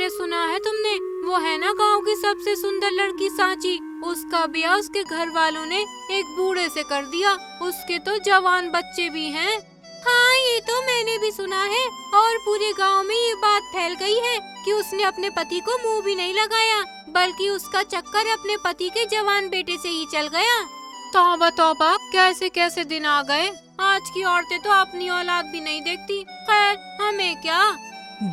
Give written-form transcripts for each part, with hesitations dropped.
ये सुना है तुमने, वो है ना गांव की सबसे सुंदर लड़की सांची, उसका ब्याह उसके घर वालों ने एक बूढ़े से कर दिया। उसके तो जवान बच्चे भी हैं। हाँ, ये तो मैंने भी सुना है और पूरे गांव में ये बात फैल गई है कि उसने अपने पति को मुंह भी नहीं लगाया, बल्कि उसका चक्कर अपने पति के जवान बेटे से ही चल गया। तौबा तौबा, कैसे कैसे दिन आ गए। आज की औरतें तो अपनी औलाद भी नहीं देखती। खैर, हमें क्या।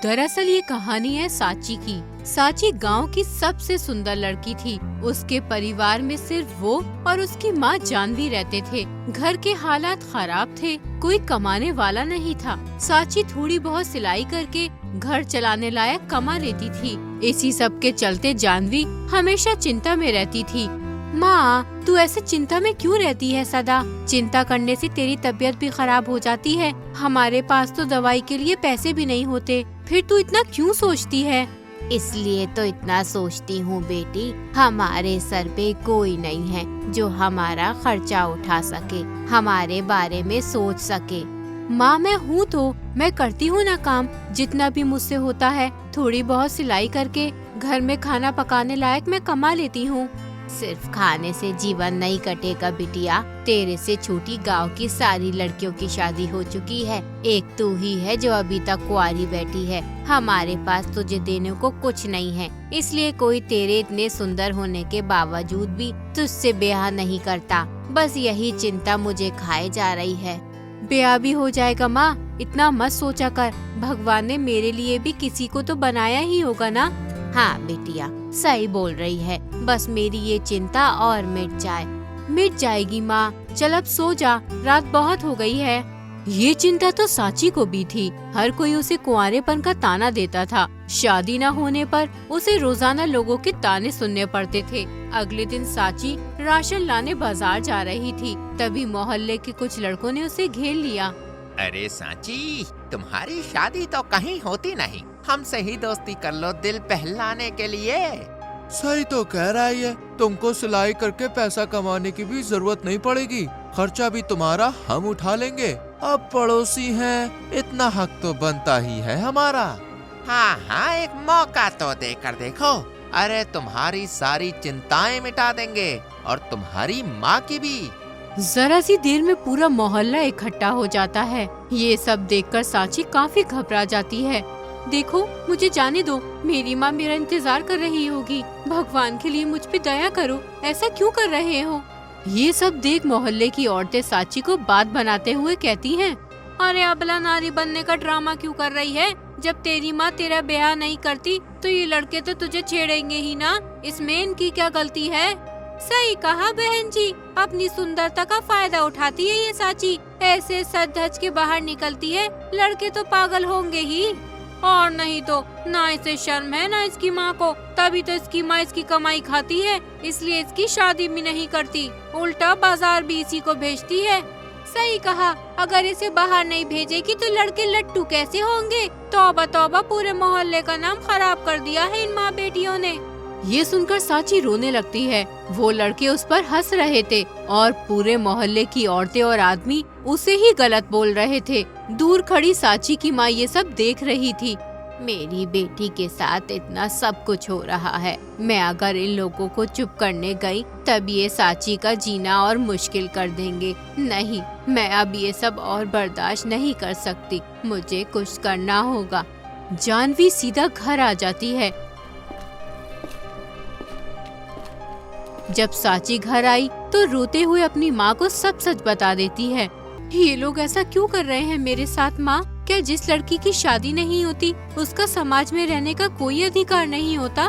दरअसल ये कहानी है सांची की। सांची गांव की सबसे सुंदर लड़की थी। उसके परिवार में सिर्फ वो और उसकी माँ जानवी रहते थे। घर के हालात खराब थे, कोई कमाने वाला नहीं था। सांची थोड़ी बहुत सिलाई करके घर चलाने लायक कमा लेती थी। इसी सब के चलते जानवी हमेशा चिंता में रहती थी। माँ, तू ऐसे चिंता में क्यों रहती है सदा? चिंता करने से तेरी तबीयत भी खराब हो जाती है। हमारे पास तो दवाई के लिए पैसे भी नहीं होते, फिर तू इतना क्यों सोचती है? इसलिए तो इतना सोचती हूँ बेटी, हमारे सर पे कोई नहीं है जो हमारा खर्चा उठा सके, हमारे बारे में सोच सके। माँ, मैं हूँ तो मैं करती हूँ ना काम, जितना भी मुझसे होता है। थोड़ी बहुत सिलाई करके घर में खाना पकाने लायक मैं कमा लेती हूँ। सिर्फ खाने से जीवन नहीं कटेगा बिटिया। तेरे से छोटी गांव की सारी लड़कियों की शादी हो चुकी है, एक तू ही है जो अभी तक कुंवारी बैठी है। हमारे पास तुझे देने को कुछ नहीं है, इसलिए कोई तेरे इतने सुंदर होने के बावजूद भी तुझसे ब्याह नहीं करता। बस यही चिंता मुझे खाए जा रही है। ब्याह भी हो जाएगा माँ, इतना मत सोचा कर। भगवान ने मेरे लिए भी किसी को तो बनाया ही होगा ना। हाँ बेटिया, सही बोल रही है। बस मेरी ये चिंता और मिट जाए। मिट जाएगी माँ, चल अब सो जा, रात बहुत हो गई है। ये चिंता तो सांची को भी थी। हर कोई उसे कुंवारेपन का ताना देता था। शादी न होने पर उसे रोजाना लोगों के ताने सुनने पड़ते थे। अगले दिन सांची राशन लाने बाजार जा रही थी, तभी मोहल्ले के कुछ लड़कों ने उसे घेर लिया। अरे सांची, तुम्हारी शादी तो कहीं होती नहीं, हमसे ही दोस्ती कर लो दिल बहलाने के लिए। सही तो कह रहा है ये। तुमको सिलाई करके पैसा कमाने की भी जरूरत नहीं पड़ेगी, खर्चा भी तुम्हारा हम उठा लेंगे। अब पड़ोसी हैं, इतना हक तो बनता ही है हमारा। हाँ हाँ, एक मौका तो देकर देखो। अरे तुम्हारी सारी चिंताएं मिटा देंगे और तुम्हारी माँ की भी। जरा सी देर में पूरा मोहल्ला इकट्ठा हो जाता है। ये सब देखकर सांची काफी घबरा जाती है। देखो, मुझे जाने दो, मेरी माँ मेरा इंतजार कर रही होगी। भगवान के लिए मुझ पे दया करो, ऐसा क्यों कर रहे हो? ये सब देख मोहल्ले की औरतें सांची को बात बनाते हुए कहती हैं, अरे अबला नारी बनने का ड्रामा क्यों कर रही है? जब तेरी माँ तेरा ब्याह नहीं करती तो ये लड़के तो तुझे छेड़ेंगे ही ना, इसमें इनकी क्या गलती है? सही कहा बहन जी, अपनी सुंदरता का फायदा उठाती है ये सांची। ऐसे सज धज के बाहर निकलती है, लड़के तो पागल होंगे ही। और नहीं तो ना इसे शर्म है ना इसकी माँ को, तभी तो इसकी माँ इसकी कमाई खाती है, इसलिए इसकी शादी भी नहीं करती, उल्टा बाजार भी इसी को भेजती है। सही कहा, अगर इसे बाहर नहीं भेजेगी तो लड़के लट्टू कैसे होंगे? तौबा तौबा, पूरे मोहल्ले का नाम खराब कर दिया है इन माँ बेटियों ने। ये सुनकर सांची रोने लगती है। वो लड़के उस पर हंस रहे थे और पूरे मोहल्ले की औरतें और आदमी उसे ही गलत बोल रहे थे। दूर खड़ी सांची की माँ ये सब देख रही थी। मेरी बेटी के साथ इतना सब कुछ हो रहा है, मैं अगर इन लोगों को चुप करने गई तब ये सांची का जीना और मुश्किल कर देंगे। नहीं, मैं अब ये सब और बर्दाश्त नहीं कर सकती, मुझे कुछ करना होगा। जानवी सीधा घर आ जाती है। जब सांची घर आई तो रोते हुए अपनी माँ को सब सच बता देती है। ये लोग ऐसा क्यों कर रहे हैं मेरे साथ माँ? क्या जिस लड़की की शादी नहीं होती उसका समाज में रहने का कोई अधिकार नहीं होता?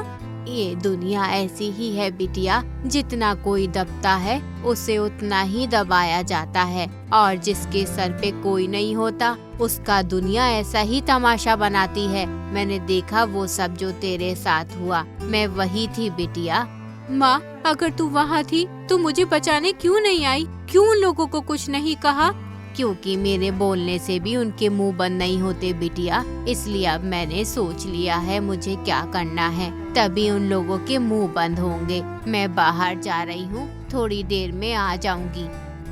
ये दुनिया ऐसी ही है बिटिया, जितना कोई दबता है उसे उतना ही दबाया जाता है, और जिसके सर पे कोई नहीं होता उसका दुनिया ऐसा ही तमाशा बनाती है। मैंने देखा वो सब जो तेरे साथ हुआ, मैं वही थी बिटिया। माँ, अगर तू वहाँ थी तो मुझे बचाने क्यों नहीं आई? क्यों उन लोगों को कुछ नहीं कहा? क्योंकि मेरे बोलने से भी उनके मुंह बंद नहीं होते बिटिया, इसलिए अब मैंने सोच लिया है मुझे क्या करना है, तभी उन लोगों के मुंह बंद होंगे। मैं बाहर जा रही हूँ, थोड़ी देर में आ जाऊंगी।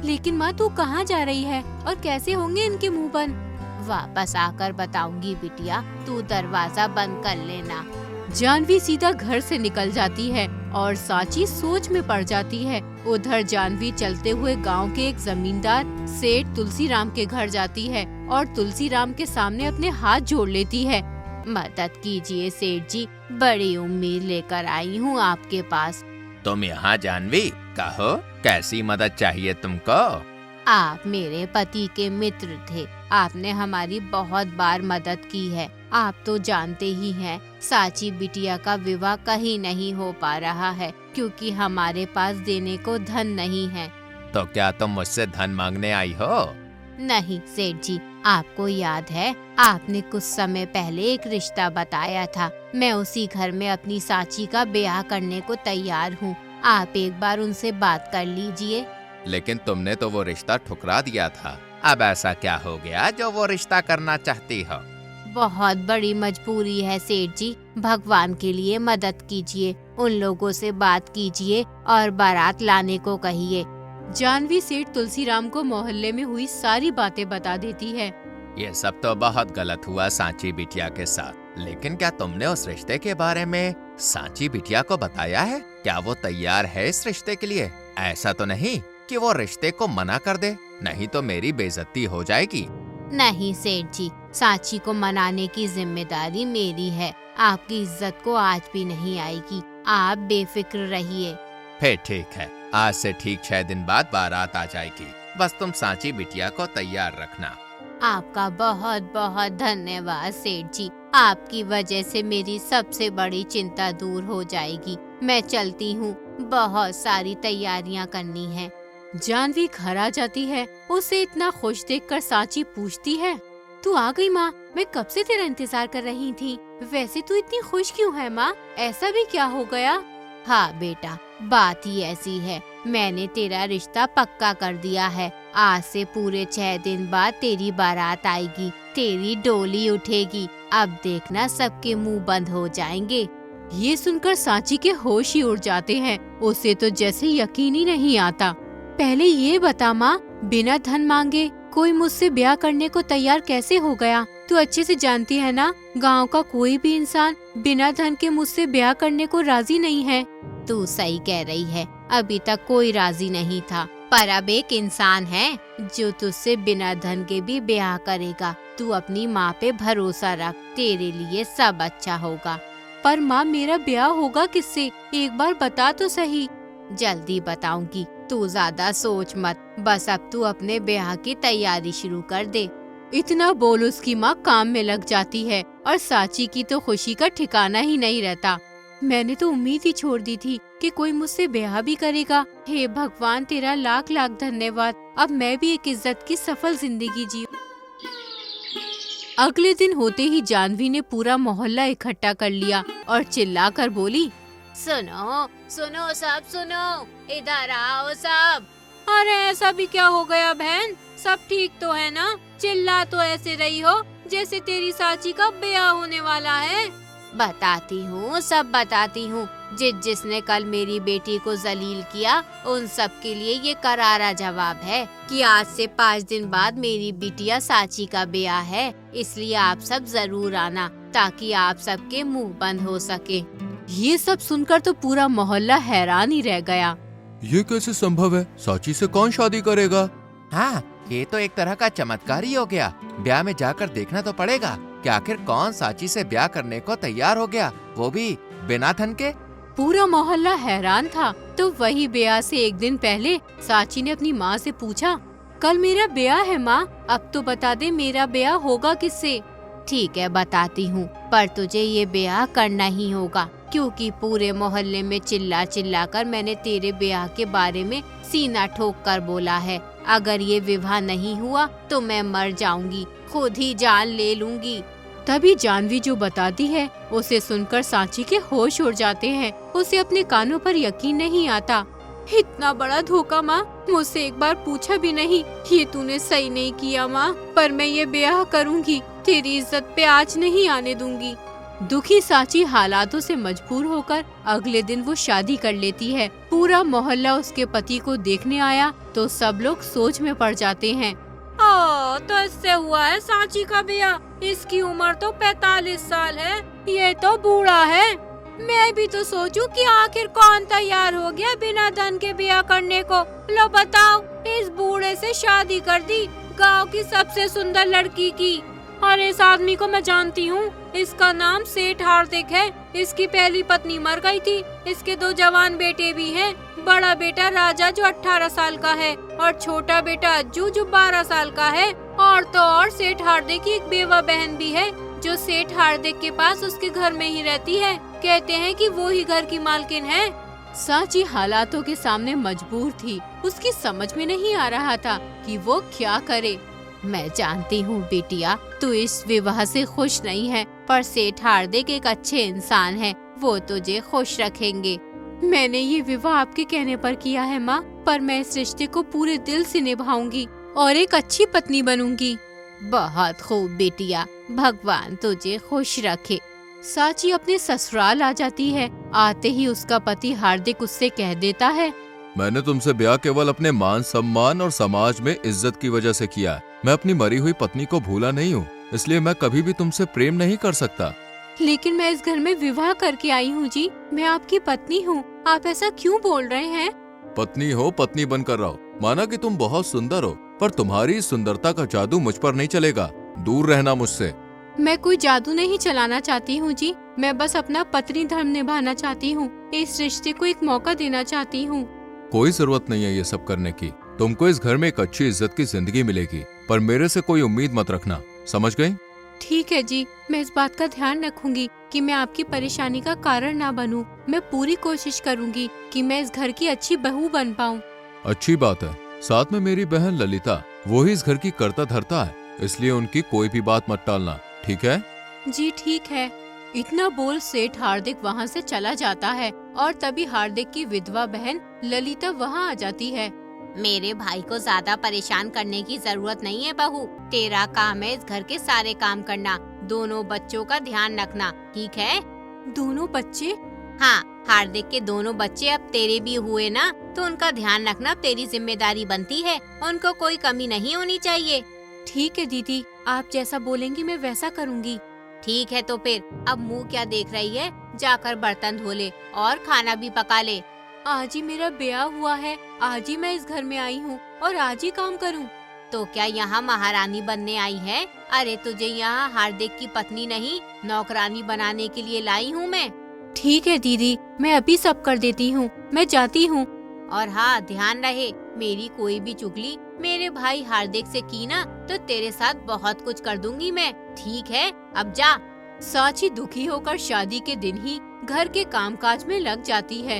लेकिन माँ, तू कहाँ जा रही है और कैसे होंगे इनके मुंह बंद? वापस आकर बताऊंगी बिटिया, तू दरवाजा बंद कर लेना। जानवी सीधा घर से निकल जाती है और सांची सोच में पड़ जाती है। उधर जानवी चलते हुए गांव के एक जमींदार सेठ तुलसीराम के घर जाती है और तुलसीराम के सामने अपने हाथ जोड़ लेती है। मदद कीजिए सेठ जी, बड़ी उम्मीद लेकर आई हूँ आपके पास। तुम यहाँ जानवी, कहो कैसी मदद चाहिए तुमको? आप मेरे पति के मित्र थे, आपने हमारी बहुत बार मदद की है। आप तो जानते ही हैं, सांची बिटिया का विवाह कहीं नहीं हो पा रहा है क्योंकि हमारे पास देने को धन नहीं है। तो क्या तुम मुझसे धन मांगने आई हो? नहीं सेठ जी, आपको याद है आपने कुछ समय पहले एक रिश्ता बताया था। मैं उसी घर में अपनी सांची का ब्याह करने को तैयार हूँ। आप एक बार उनसे बात कर लीजिए। लेकिन तुमने तो वो रिश्ता ठुकरा दिया था। अब ऐसा क्या हो गया जो वो रिश्ता करना चाहती हो? बहुत बड़ी मजबूरी है सेठ जी, भगवान के लिए मदद कीजिए। उन लोगों से बात कीजिए और बारात लाने को कहिए। जानवी सेठ तुलसीराम को मोहल्ले में हुई सारी बातें बता देती है। ये सब तो बहुत गलत हुआ सांची बिटिया के साथ, लेकिन क्या तुमने उस रिश्ते के बारे में सांची बिटिया को बताया है? क्या वो तैयार है इस रिश्ते के लिए? ऐसा तो नहीं कि वो रिश्ते को मना कर दे, नहीं तो मेरी बेइज्जती हो जाएगी। नहीं सेठ जी, सांची को मनाने की जिम्मेदारी मेरी है। आपकी इज्जत को आज भी नहीं आएगी, आप बेफिक्र रहिए। फिर ठीक है, आज से ठीक 6 दिन बाद बारात आ जाएगी। बस तुम सांची बिटिया को तैयार रखना। आपका बहुत बहुत धन्यवाद सेठ जी, आपकी वजह से मेरी सबसे बड़ी चिंता दूर हो जाएगी। मैं चलती हूँ, बहुत सारी तैयारियाँ करनी है। जानवी घर आ जाती है। उसे इतना खुश देखकर सांची पूछती है, तू आ गई माँ? मैं कब से तेरा इंतजार कर रही थी। वैसे तू इतनी खुश क्यों है माँ? ऐसा भी क्या हो गया? हाँ बेटा, बात ही ऐसी है। मैंने तेरा रिश्ता पक्का कर दिया है। आज से पूरे 6 दिन बाद तेरी बारात आएगी, तेरी डोली उठेगी। अब देखना सबके मुंह बंद हो जाएंगे। ये सुनकर सांची के होश ही उड़ जाते हैं। उसे तो जैसे यकीन ही नहीं आता। पहले ये बता माँ, बिना धन मांगे कोई मुझसे ब्याह करने को तैयार कैसे हो गया? तू अच्छे से जानती है ना, गांव का कोई भी इंसान बिना धन के मुझसे ब्याह करने को राजी नहीं है। तू सही कह रही है, अभी तक कोई राजी नहीं था, पर अब एक इंसान है जो तुझसे बिना धन के भी ब्याह करेगा। तू अपनी माँ पे भरोसा रख, तेरे लिए सब अच्छा होगा। पर माँ, मेरा ब्याह होगा किससे? एक बार बता तो सही। जल्दी बताऊंगी, तू ज्यादा सोच मत। बस अब तू अपने ब्याह की तैयारी शुरू कर दे। इतना बोल उसकी माँ काम में लग जाती है और सांची की तो खुशी का ठिकाना ही नहीं रहता। मैंने तो उम्मीद ही छोड़ दी थी कि कोई मुझसे ब्याह भी करेगा। हे भगवान, तेरा लाख लाख धन्यवाद। अब मैं भी एक इज्जत की सफल जिंदगी जी। अगले दिन होते ही जानवी ने पूरा मोहल्ला इकट्ठा कर लिया और चिल्लाकर बोली, सुनो सुनो सब सुनो, इधर आओ सब। अरे ऐसा भी क्या हो गया बहन? सब ठीक तो है ना? चिल्ला तो ऐसे रही हो जैसे तेरी सांची का ब्याह होने वाला है। बताती हूँ, सब बताती हूँ। जिसने कल मेरी बेटी को जलील किया, उन सब के लिए ये करारा जवाब है कि आज से 5 दिन बाद मेरी बिटिया सांची का ब्याह है। इसलिए आप सब जरूर आना ताकि आप सबके मुंह बंद हो सके। ये सब सुनकर तो पूरा मोहल्ला हैरान ही रह गया। ये कैसे संभव है? सांची से कौन शादी करेगा? हाँ, ये तो एक तरह का चमत्कार ही हो गया। ब्याह में जाकर देखना तो पड़ेगा कि आखिर कौन सांची से ब्याह करने को तैयार हो गया, वो भी बिना धन के। पूरा मोहल्ला हैरान था। तो वही ब्याह से एक दिन पहले सांची ने अपनी माँ से पूछा, कल मेरा ब्याह है माँ, अब तो बता दे मेरा ब्याह होगा किससे? ठीक है, बताती हूँ, पर तुझे ये ब्याह करना ही होगा क्योंकि पूरे मोहल्ले में चिल्ला चिल्ला कर मैंने तेरे ब्याह के बारे में सीना ठोक कर बोला है। अगर ये विवाह नहीं हुआ तो मैं मर जाऊंगी, खुद ही जान ले लूंगी। तभी जानवी जो बताती है उसे सुनकर सांची के होश उड़ जाते हैं। उसे अपने कानों पर यकीन नहीं आता। इतना बड़ा धोखा माँ, मुझसे एक बार पूछा भी नहीं। ये तूने सही नहीं किया माँ, पर मैं ये ब्याह करूँगी, तेरी इज्जत पे आँच नहीं आने दूंगी। दुखी सांची हालातों से मजबूर होकर अगले दिन वो शादी कर लेती है। पूरा मोहल्ला उसके पति को देखने आया तो सब लोग सोच में पड़ जाते हैं। तो इससे हुआ है सांची का ब्याह। इसकी उम्र तो 45 साल है, ये तो बूढ़ा है। मैं भी तो सोचूं कि आखिर कौन तैयार हो गया बिना धन के ब्याह करने को। लो बताओ, इस बूढ़े से शादी कर दी, गांव की सबसे सुंदर लड़की की। और इस आदमी को मैं जानती हूँ, इसका नाम सेठ हार्दिक है। इसकी पहली पत्नी मर गई थी। इसके 2 जवान बेटे भी हैं। बड़ा बेटा राजा जो 18 साल का है और छोटा बेटा अज्जू जो 12 साल का है। और तो और सेठ हार्दिक की एक बेवा बहन भी है जो सेठ हार्दिक के पास उसके घर में ही रहती है। कहते हैं कि वो ही घर की मालकिन है। सांची हालातों के सामने मजबूर थी। उसकी समझ में नहीं आ रहा था कि वो क्या करे। मैं जानती हूँ बिटिया, तू इस विवाह से खुश नहीं है, पर सेठ हार्दिक एक अच्छे इंसान है, वो तुझे खुश रखेंगे। मैंने ये विवाह आपके कहने पर किया है माँ, पर मैं इस रिश्ते को पूरे दिल से निभाऊंगी और एक अच्छी पत्नी बनूंगी। बहुत खूब बिटिया, भगवान तुझे खुश रखे। सांची अपने ससुराल आ जाती है। आते ही उसका पति हार्दिक उससे कह देता है, मैंने तुमसे ब्याह केवल अपने मान सम्मान और समाज में इज्जत की वजह से किया। मैं अपनी मरी हुई पत्नी को भूला नहीं हूँ, इसलिए मैं कभी भी तुमसे प्रेम नहीं कर सकता। लेकिन मैं इस घर में विवाह करके आई हूँ जी, मैं आपकी पत्नी हूँ। आप ऐसा क्यों बोल रहे हैं? पत्नी हो, पत्नी बनकर रहो। माना कि तुम बहुत सुंदर हो, पर तुम्हारी इस सुंदरता का जादू मुझ पर नहीं चलेगा। दूर रहना मुझसे। मैं कोई जादू नहीं चलाना चाहती हूँ जी, मैं बस अपना पत्नी धर्म निभाना चाहती हूँ। इस रिश्ते को एक मौका देना चाहती हूँ। कोई जरूरत नहीं है ये सब करने की। तुमको इस घर में एक अच्छी इज्जत की जिंदगी मिलेगी, पर मेरे से कोई उम्मीद मत रखना, समझ गई? ठीक है जी, मैं इस बात का ध्यान रखूंगी कि मैं आपकी परेशानी का कारण ना बनूं। मैं पूरी कोशिश करूंगी कि मैं इस घर की अच्छी बहू बन पाऊं। अच्छी बात है। साथ में मेरी बहन ललिता, वो ही इस घर की कर्ता धर्ता है, इसलिए उनकी कोई भी बात मत टालना, ठीक है? जी ठीक है। इतना बोल सेठ हार्दिक वहाँ से चला जाता है और तभी हार्दिक की विधवा बहन ललिता वहाँ आ जाती है। मेरे भाई को ज्यादा परेशान करने की जरूरत नहीं है बहू, तेरा काम है इस घर के सारे काम करना, दोनों बच्चों का ध्यान रखना, ठीक है? दोनों बच्चे? हाँ, हार्दिक के दोनों बच्चे अब तेरे भी हुए ना, तो उनका ध्यान रखना तेरी जिम्मेदारी बनती है। उनको कोई कमी नहीं होनी चाहिए। ठीक है दीदी, आप जैसा बोलेंगी मैं वैसा करूँगी। ठीक है, तो फिर अब मुंह क्या देख रही है, जाकर बर्तन धो ले और खाना भी पका ले। आज ही मेरा ब्याह हुआ है, आज ही मैं इस घर में आई हूँ और आज ही काम करूँ। तो क्या यहाँ महारानी बनने आई है? अरे तुझे यहाँ हार्दिक की पत्नी नहीं, नौकरानी बनाने के लिए लाई हूँ मैं। ठीक है दीदी, मैं अभी सब कर देती हूँ, मैं जाती हूँ। और हाँ, ध्यान रहे, मेरी कोई भी चुगली मेरे भाई हार्दिक से की ना तो तेरे साथ बहुत कुछ कर दूंगी मैं, ठीक है? अब जा। सांची दुखी होकर शादी के दिन ही घर के कामकाज में लग जाती है।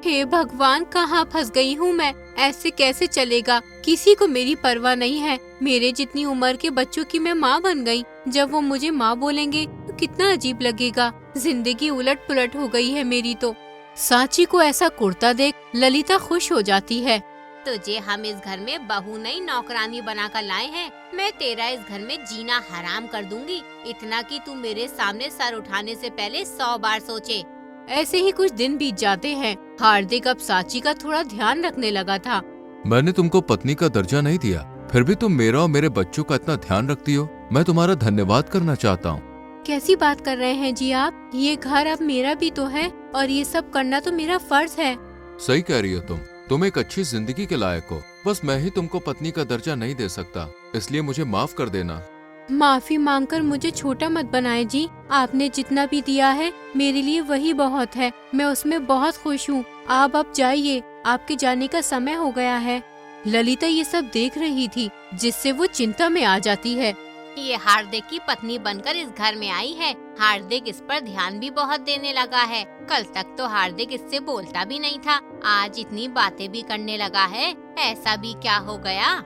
हे भगवान, कहाँ फंस गई हूँ मैं? ऐसे कैसे चलेगा? किसी को मेरी परवाह नहीं है। मेरे जितनी उम्र के बच्चों की मैं माँ बन गई। जब वो मुझे माँ बोलेंगे तो कितना अजीब लगेगा। जिंदगी उलट पुलट हो गई है मेरी तो। सांची को ऐसा कुर्ता देख ललिता खुश हो जाती है। तुझे हम इस घर में बहू नहीं नौकरानी बनाकर लाए हैं। मैं तेरा इस घर में जीना हराम कर दूंगी, इतना कि तू मेरे सामने सर उठाने से पहले 100 बार सोचे। ऐसे ही कुछ दिन बीत जाते हैं। हार्दिक अब सांची का थोड़ा ध्यान रखने लगा था। मैंने तुमको पत्नी का दर्जा नहीं दिया, फिर भी तुम मेरा और मेरे बच्चों का इतना ध्यान रखती हो। मैं तुम्हारा धन्यवाद करना चाहता हूँ। कैसी बात कर रहे हैं जी आप? ये घर अब मेरा भी तो है और ये सब करना तो मेरा फर्ज है। सही कह रही हो तुम एक अच्छी जिंदगी के लायक हो। बस मैं ही तुमको पत्नी का दर्जा नहीं दे सकता, इसलिए मुझे माफ कर देना। माफी मांगकर मुझे छोटा मत बनाए जी। आपने जितना भी दिया है मेरे लिए वही बहुत है। मैं उसमें बहुत खुश हूँ। आप अब जाइए, आपके जाने का समय हो गया है। ललिता ये सब देख रही थी, जिससे वो चिंता में आ जाती है। ये हार्दिक की पत्नी बनकर इस घर में आई है। हार्दिक इस पर ध्यान भी बहुत देने लगा है। कल तक तो हार्दिक इससे बोलता भी नहीं था, आज इतनी बातें भी करने लगा है। ऐसा भी क्या हो गया?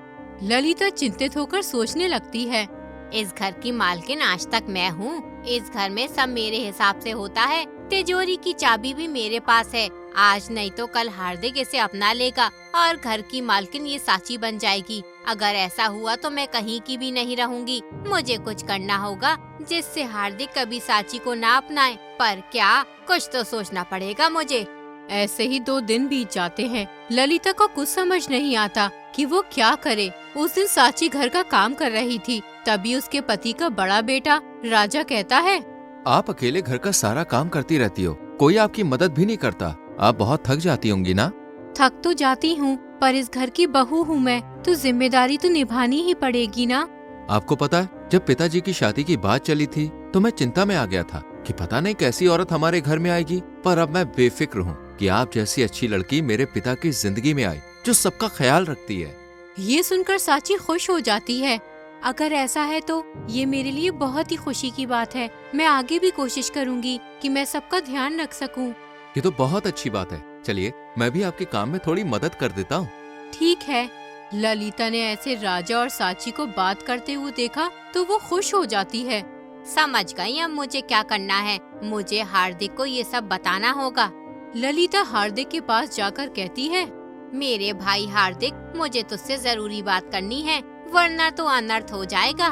ललिता चिंतित होकर सोचने लगती है। इस घर की मालकिन आज तक मैं हूँ। इस घर में सब मेरे हिसाब से होता है। तिजोरी की चाबी भी मेरे पास है। आज नहीं तो कल हार्दिक इसे अपना लेगा और घर की मालकिन ये सांची बन जाएगी। अगर ऐसा हुआ तो मैं कहीं की भी नहीं रहूंगी। मुझे कुछ करना होगा जिससे हार्दिक कभी सांची को ना अपनाए। पर क्या, कुछ तो सोचना पड़ेगा मुझे। ऐसे ही 2 दिन बीत जाते हैं। ललिता को कुछ समझ नहीं आता कि वो क्या करे। उस दिन सांची घर का काम कर रही थी। तभी उसके पति का बड़ा बेटा राजा कहता है, आप अकेले घर का सारा काम करती रहती हो, कोई आपकी मदद भी नहीं करता। आप बहुत थक जाती होंगी ना? थक तो जाती हूँ, पर इस घर की बहू हूँ मैं, तो जिम्मेदारी तो निभानी ही पड़ेगी ना। आपको पता है, जब पिताजी की शादी की बात चली थी तो मैं चिंता में आ गया था कि पता नहीं कैसी औरत हमारे घर में आएगी, पर अब मैं बेफिक्र हूँ कि आप जैसी अच्छी लड़की मेरे पिता की जिंदगी में आई, जो सबका ख्याल रखती है। ये सुनकर सांची खुश हो जाती है। अगर ऐसा है तो ये मेरे लिए बहुत ही खुशी की बात है। मैं आगे भी कोशिश करूँगी कि मैं सबका ध्यान रख सकूँ। ये तो बहुत अच्छी बात है। चलिए, मैं भी आपके काम में थोड़ी मदद कर देता हूँ। ठीक है। ललिता ने ऐसे राजा और सांची को बात करते हुए देखा तो वो खुश हो जाती है। समझ गई अब मुझे क्या करना है। मुझे हार्दिक को ये सब बताना होगा। ललिता हार्दिक के पास जाकर कहती है, मेरे भाई हार्दिक, मुझे तुझसे जरूरी बात करनी है, वरना तो अनर्थ हो जाएगा।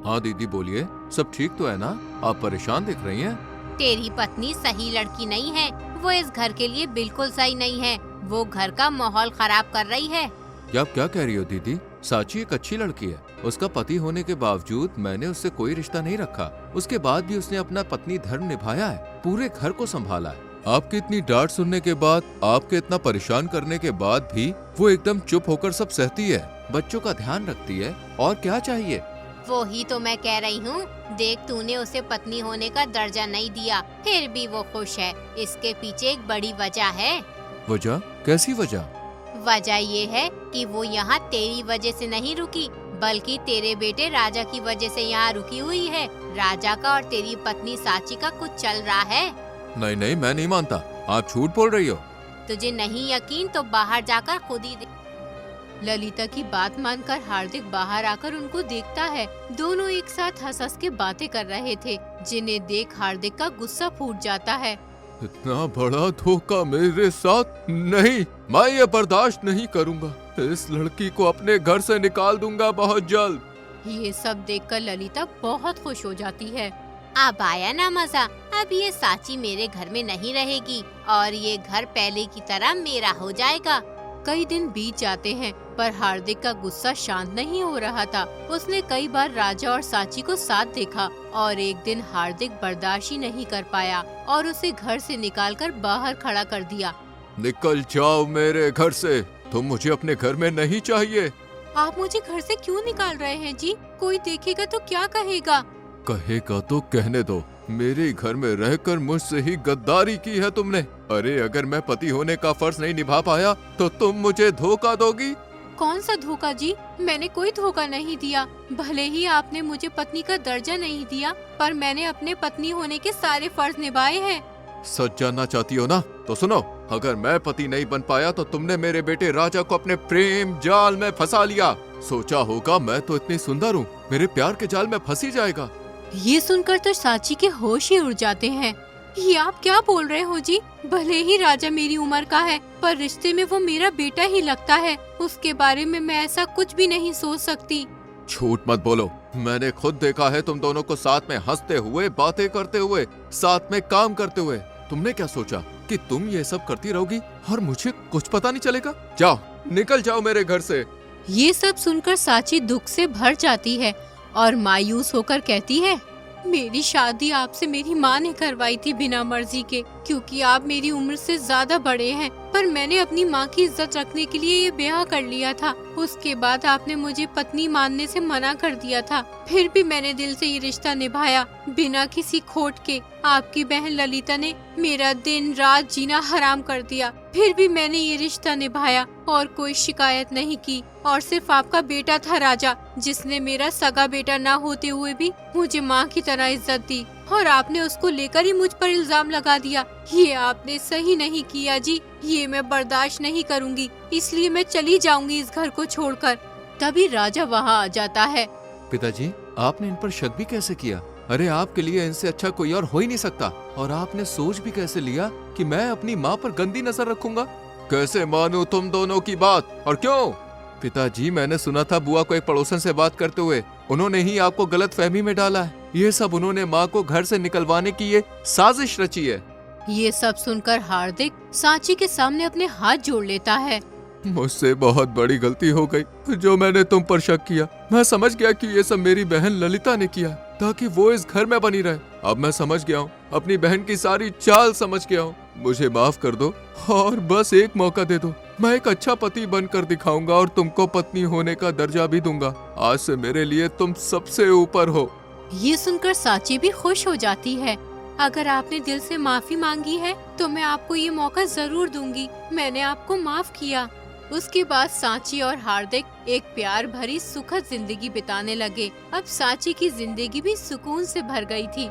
हाँ दीदी बोलिए, सब ठीक तो है ना? आप परेशान दिख रही हैं। तेरी पत्नी सही लड़की नहीं है, वो इस घर के लिए बिल्कुल सही नहीं है। वो घर का माहौल खराब कर रही है। ये आप क्या कह रही हो दीदी? सांची एक अच्छी लड़की है। उसका पति होने के बावजूद मैंने उससे कोई रिश्ता नहीं रखा। उसके बाद भी उसने अपना पत्नी धर्म निभाया है, पूरे घर को संभाला है। आपकी इतनी डांट सुनने के बाद, आपके इतना परेशान करने के बाद भी वो एकदम चुप होकर सब सहती है, बच्चों का ध्यान रखती है। और क्या चाहिए? वो ही तो मैं कह रही हूँ। देख, तूने उसे पत्नी होने का दर्जा नहीं दिया, फिर भी वो खुश है। इसके पीछे एक बड़ी वजह है। वजह? कैसी वजह? वजह ये है कि वो यहाँ तेरी वजह से नहीं रुकी, बल्कि तेरे बेटे राजा की वजह से यहाँ रुकी हुई है। राजा का और तेरी पत्नी सांची का कुछ चल रहा है। नहीं नहीं, मैं नहीं मानता। आप झूठ बोल रही हो। तुझे नहीं यकीन तो बाहर जाकर खुद ही देख। ललिता की बात मानकर हार्दिक बाहर आकर उनको देखता है। दोनों एक साथ हंस हंस के बातें कर रहे थे, जिन्हें देख हार्दिक का गुस्सा फूट जाता है। इतना बड़ा धोखा मेरे साथ नहीं, मैं ये बर्दाश्त नहीं करूंगा। इस लड़की को अपने घर से निकाल दूंगा बहुत जल्द। ये सब देखकर ललिता बहुत खुश हो जाती है। अब आया ना मजा। अब ये सांची मेरे घर में नहीं रहेगी और ये घर पहले की तरह मेरा हो जाएगा। कई दिन बीत जाते हैं, पर हार्दिक का गुस्सा शांत नहीं हो रहा था। उसने कई बार राजा और सांची को साथ देखा और एक दिन हार्दिक बर्दाश्त ही नहीं कर पाया और उसे घर से निकालकर बाहर खड़ा कर दिया। निकल जाओ मेरे घर से, तुम मुझे अपने घर में नहीं चाहिए। आप मुझे घर से क्यों निकाल रहे हैं जी? कोई देखेगा तो क्या कहेगा? कहेगा तो कहने दो। मेरे घर में रहकर मुझसे ही गद्दारी की है तुमने। अरे अगर मैं पति होने का फर्ज नहीं निभा पाया तो तुम मुझे धोखा दोगी। कौन सा धोखा जी? मैंने कोई धोखा नहीं दिया। भले ही आपने मुझे पत्नी का दर्जा नहीं दिया, पर मैंने अपने पत्नी होने के सारे फर्ज निभाए हैं। सच जानना चाहती हो ना? तो सुनो, अगर मैं पति नहीं बन पाया तो तुमने मेरे बेटे राजा को अपने प्रेम जाल में फंसा लिया। सोचा होगा मैं तो इतनी सुंदर हूँ, मेरे प्यार के जाल में फंसी जाएगा। ये सुनकर तो सांची के होश ही उड़ जाते हैं। ये आप क्या बोल रहे हो जी? भले ही राजा मेरी उम्र का है, पर रिश्ते में वो मेरा बेटा ही लगता है। उसके बारे में मैं ऐसा कुछ भी नहीं सोच सकती। झूठ मत बोलो, मैंने खुद देखा है तुम दोनों को साथ में हंसते हुए, बातें करते हुए, साथ में काम करते हुए। तुमने क्या सोचा कि तुम ये सब करती रहोगी और मुझे कुछ पता नहीं चलेगा? जाओ, निकल जाओ मेरे घर से। ये सब सुनकर सांची दुख से भर जाती है और मायूस होकर कहती है, मेरी शादी आपसे मेरी माँ ने करवाई थी बिना मर्जी के, क्योंकि आप मेरी उम्र से ज्यादा बड़े हैं। पर मैंने अपनी माँ की इज्जत रखने के लिए ये ब्याह कर लिया था। उसके बाद आपने मुझे पत्नी मानने से मना कर दिया था, फिर भी मैंने दिल से ये रिश्ता निभाया बिना किसी खोट के। आपकी बहन ललिता ने मेरा दिन रात जीना हराम कर दिया, फिर भी मैंने ये रिश्ता निभाया और कोई शिकायत नहीं की। और सिर्फ आपका बेटा था राजा, जिसने मेरा सगा बेटा ना होते हुए भी मुझे माँ की तरह इज्जत दी, और आपने उसको लेकर ही मुझ पर इल्जाम लगा दिया। ये आपने सही नहीं किया जी, ये मैं बर्दाश्त नहीं करूँगी, इसलिए मैं चली जाऊंगी इस घर को छोड़कर। तभी राजा वहाँ आ जाता है। पिताजी, आपने इन पर शक भी कैसे किया? अरे आपके लिए इनसे अच्छा कोई और हो ही नहीं सकता। और आपने सोच भी कैसे लिया कि मैं अपनी माँ पर गंदी नजर रखूंगा? कैसे मानूं तुम दोनों की बात? और क्यों? पिताजी, मैंने सुना था बुआ को एक पड़ोसन से बात करते हुए, उन्होंने ही आपको गलत फहमी में डाला है। ये सब उन्होंने माँ को घर से निकलवाने की ये साजिश रची है। ये सब सुनकर हार्दिक सांची के सामने अपने हाथ जोड़ लेता है। मुझसे बहुत बड़ी गलती हो गई जो मैंने तुम पर शक किया। मैं समझ गया कि ये सब मेरी बहन ललिता ने किया ताकि वो इस घर में बनी रहे। अब मैं समझ गया हूँ, अपनी बहन की सारी चाल समझ गया हूँ। मुझे माफ कर दो और बस एक मौका दे दो। मैं एक अच्छा पति बनकर दिखाऊंगा और तुमको पत्नी होने का दर्जा भी दूंगा। आज से मेरे लिए तुम सबसे ऊपर हो। ये सुनकर सांची भी खुश हो जाती है। अगर आपने दिल से माफी मांगी है तो मैं आपको ये मौका जरूर दूंगी। मैंने आपको माफ किया। उसके बाद सांची और हार्दिक एक प्यार भरी सुखद जिंदगी बिताने लगे। अब सांची की जिंदगी भी सुकून से भर गई थी।